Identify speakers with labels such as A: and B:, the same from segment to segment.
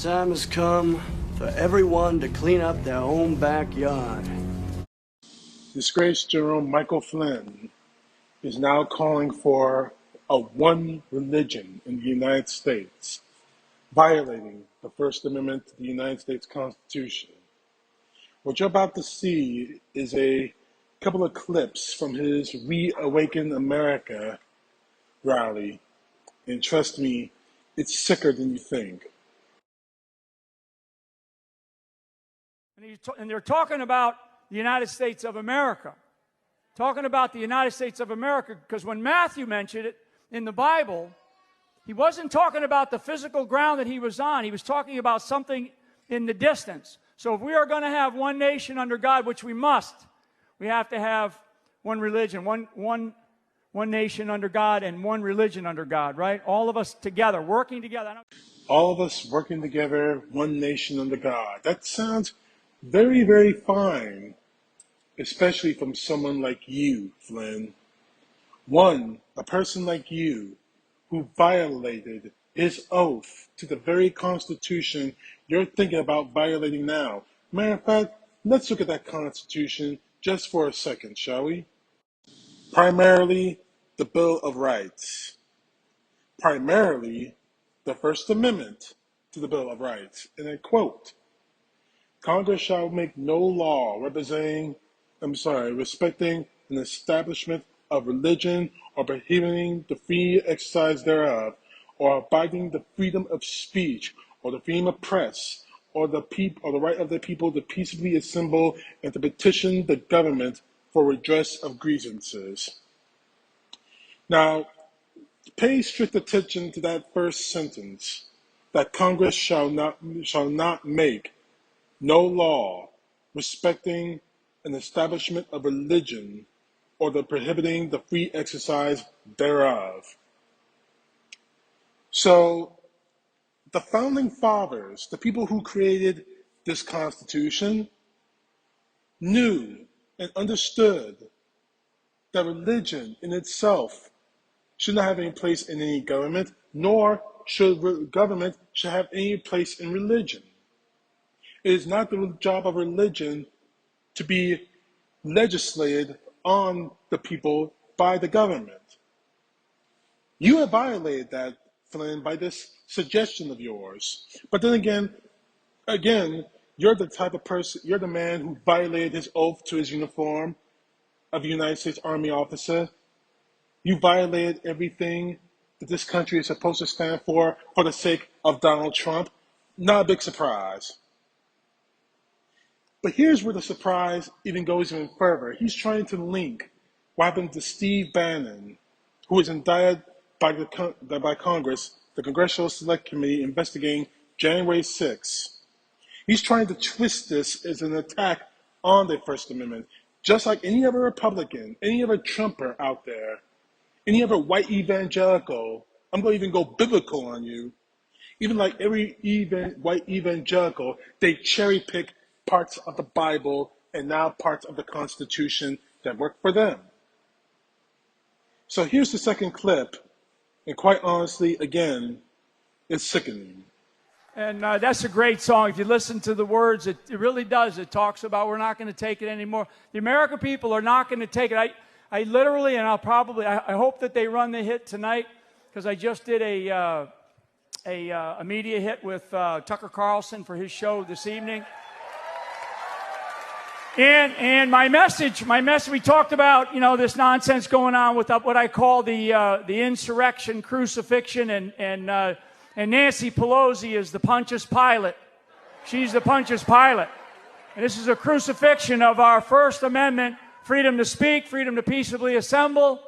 A: time has come for everyone to clean up their own backyard.
B: Disgraced General Michael Flynn is now calling for a one religion in the United States, violating the First Amendment to the United States Constitution. What you're about to see is a couple of clips from his Reawaken America rally, and trust me, it's sicker than you think.
C: And they're talking about the United States of America. Talking about the United States of America, because when Matthew mentioned it in the Bible, he wasn't talking about the physical ground that he was on. He was talking about something in the distance. So if we are going to have one nation under God, which we must, we have to have one religion, one nation under God and one religion under God, right? All of us together, working together.
B: All of us working together, one nation under God. That sounds very, very fine, especially from someone like you, Flynn. A person like you who violated his oath to the very Constitution you're thinking about violating now. Matter of fact, let's look at that Constitution just for a second, shall we? Primarily, the Bill of Rights. Primarily, the First Amendment to the Bill of Rights. And I quote, Congress shall make no law respecting an establishment of religion or prohibiting the free exercise thereof, or abiding the freedom of speech, or the freedom of press, or the right of the people to peaceably assemble and to petition the government for redress of grievances. Now, pay strict attention to that first sentence, that Congress shall not make no law respecting an establishment of religion or the prohibiting the free exercise thereof. So the founding fathers, the people who created this Constitution, knew and understood that religion in itself should not have any place in any government, nor should government have any place in religion. It is not the job of religion to be legislated on the people by the government. You have violated that, Flynn, by this suggestion of yours. But then again, you're the type of person, you're the man who violated his oath to his uniform of a United States Army officer. You violated everything that this country is supposed to stand for the sake of Donald Trump. Not a big surprise. But here's where the surprise even goes even further. He's trying to link what happened to Steve Bannon, who was indicted by Congress, the Congressional Select Committee investigating January 6th. He's trying to twist this as an attack on the First Amendment, just like any other Republican, any other Trumper out there, any other white evangelical. I'm going to even go biblical on you. Even like every white evangelical, they cherry pick parts of the Bible and now parts of the Constitution that work for them. So here's the second clip, and quite honestly, again, it's sickening.
C: And that's a great song. If you listen to the words, it really does. It talks about we're not going to take it anymore. The American people are not going to take it. I literally, and I hope that they run the hit tonight, because I just did a media hit with Tucker Carlson for his show this evening. And my message, we talked about, this nonsense going on with what I call the insurrection, crucifixion, and Nancy Pelosi is the Pontius Pilate. She's the Pontius Pilate. And this is a crucifixion of our First Amendment, freedom to speak, freedom to peaceably assemble.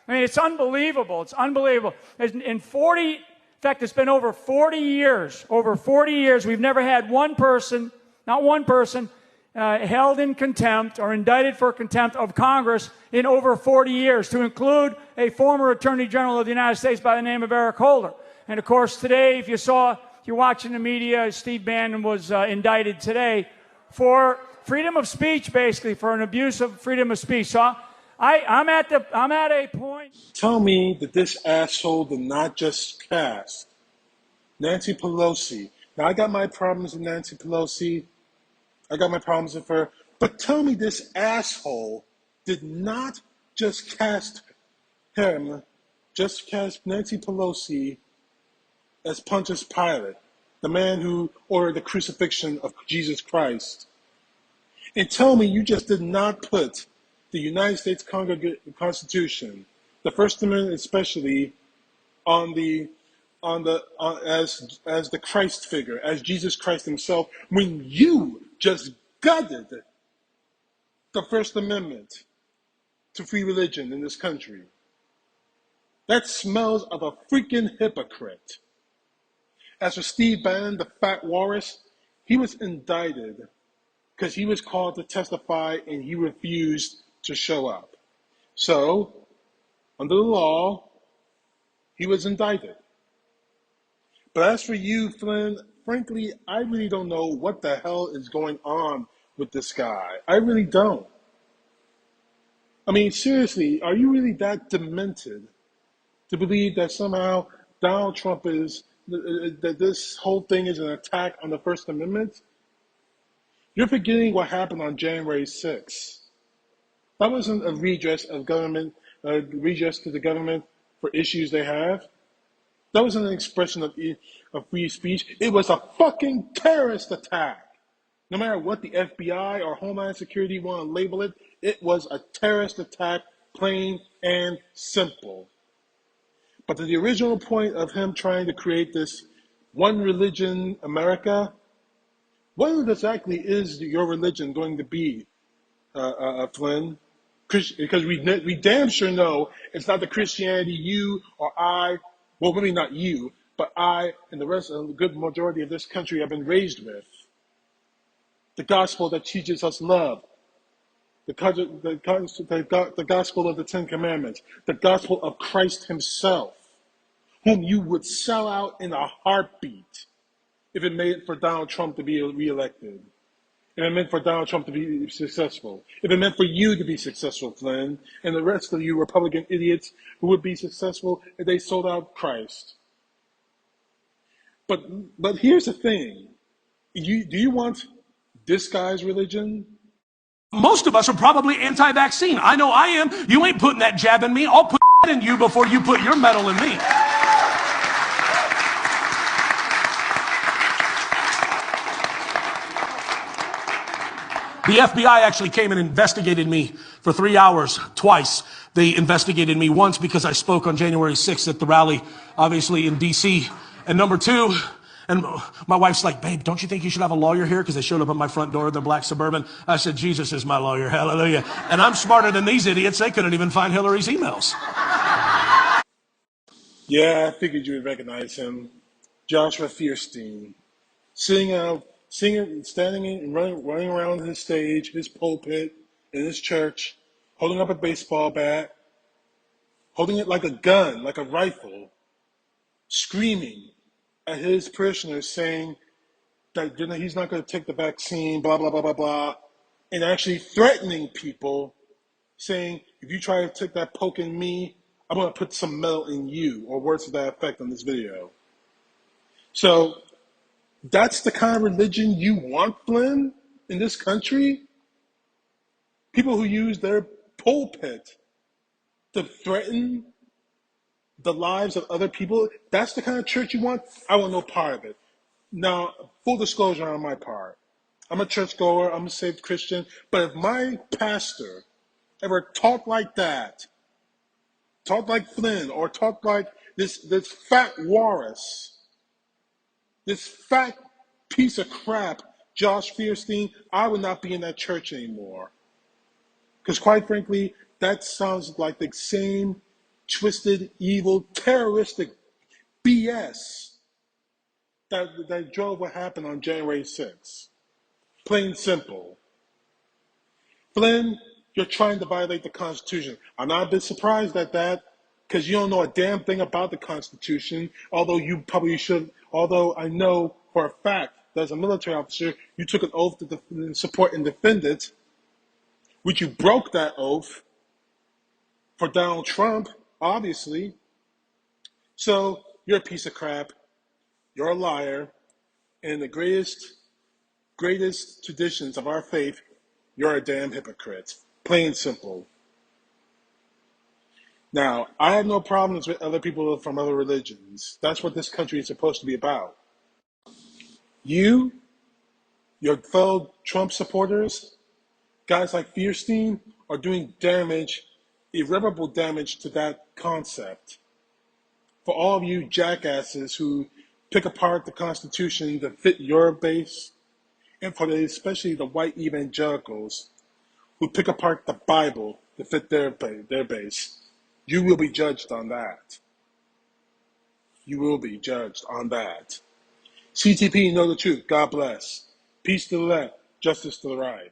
C: I mean, it's unbelievable. It's unbelievable. In fact, it's been over 40 years. Over 40 years, we've never had not one person, held in contempt or indicted for contempt of Congress in over 40 years, to include a former Attorney General of the United States by the name of Eric Holder. And of course, today, if you're watching the media, Steve Bannon was indicted today for freedom of speech, basically, for an abuse of freedom of speech. So I'm at a point.
B: Tell me that this asshole did not just cast Nancy Pelosi Now, I got my problems with Nancy Pelosi. I got my problems with her. But tell me this asshole did not just cast Nancy Pelosi as Pontius Pilate, the man who ordered the crucifixion of Jesus Christ. And tell me you just did not put the United States Constitution, the First Amendment especially, as the Christ figure, as Jesus Christ himself, when you just gutted the First Amendment to free religion in this country. That smells of a freaking hypocrite. As for Steve Bannon, the fat walrus, he was indicted because he was called to testify and he refused to show up. So, under the law, he was indicted. But as for you, Flynn, frankly, I really don't know what the hell is going on with this guy. I really don't. I mean, seriously, are you really that demented to believe that somehow Donald Trump that this whole thing is an attack on the First Amendment? You're forgetting what happened on January 6th. That wasn't a redress to the government for issues they have. That wasn't an expression of free speech. It was a fucking terrorist attack. No matter what the FBI or Homeland Security want to label it, it was a terrorist attack, plain and simple. But to the original point of him trying to create this one religion America, what exactly is your religion going to be, Flynn? Because we damn sure know it's not the Christianity you or I, well, maybe not you, but I and the rest of the good majority of this country have been raised with. The gospel that teaches us love, the gospel of the Ten Commandments, the gospel of Christ himself, whom you would sell out in a heartbeat if it made for Donald Trump to be reelected. If it meant for Donald Trump to be successful. If it meant for you to be successful, Flynn, and the rest of you Republican idiots who would be successful if they sold out Christ. But here's the thing. Do you want this guy's religion?
D: Most of us are probably anti-vaccine. I know I am. You ain't putting that jab in me. I'll put in you before you put your metal in me. The FBI actually came and investigated me for 3 hours, twice. They investigated me once because I spoke on January 6th at the rally, obviously in D.C. And number two, and my wife's like, babe, don't you think you should have a lawyer here? Because they showed up at my front door in their black Suburban. I said, Jesus is my lawyer, hallelujah. And I'm smarter than these idiots. They couldn't even find Hillary's emails.
B: Yeah, I figured you would recognize him. Joshua Fierstein. Standing and running around his stage, his pulpit, in his church, holding up a baseball bat, holding it like a gun, like a rifle, screaming at his parishioners saying that he's not going to take the vaccine, blah, blah, blah, blah, blah, and actually threatening people, saying, if you try to take that poke in me, I'm going to put some metal in you, or words to that effect on this video. So, that's the kind of religion you want, Flynn, in this country? People who use their pulpit to threaten the lives of other people, that's the kind of church you want? I want no part of it. Now, full disclosure on my part. I'm a churchgoer, I'm a saved Christian, but if my pastor ever talked like that, talked like Flynn, or talked like this fat walrus, this fat piece of crap, Josh Fierstein, I would not be in that church anymore. Because quite frankly, that sounds like the same twisted, evil, terroristic BS that drove what happened on January 6th. Plain simple. Flynn, you're trying to violate the Constitution. I'm not a bit surprised at that, because you don't know a damn thing about the Constitution, although you probably should, although I know for a fact that as a military officer, you took an oath to support and defend it, which you broke that oath for Donald Trump, obviously. So you're a piece of crap. You're a liar. in the greatest traditions of our faith, you're a damn hypocrite. Plain and simple. Now, I have no problems with other people from other religions. That's what this country is supposed to be about. You, your fellow Trump supporters, guys like Fierstein, are doing damage, irreparable damage to that concept. For all of you jackasses who pick apart the Constitution to fit your base, and for especially the white evangelicals who pick apart the Bible to fit their base, you will be judged on that. You will be judged on that. CTP, know the truth. God bless. Peace to the left, justice to the right.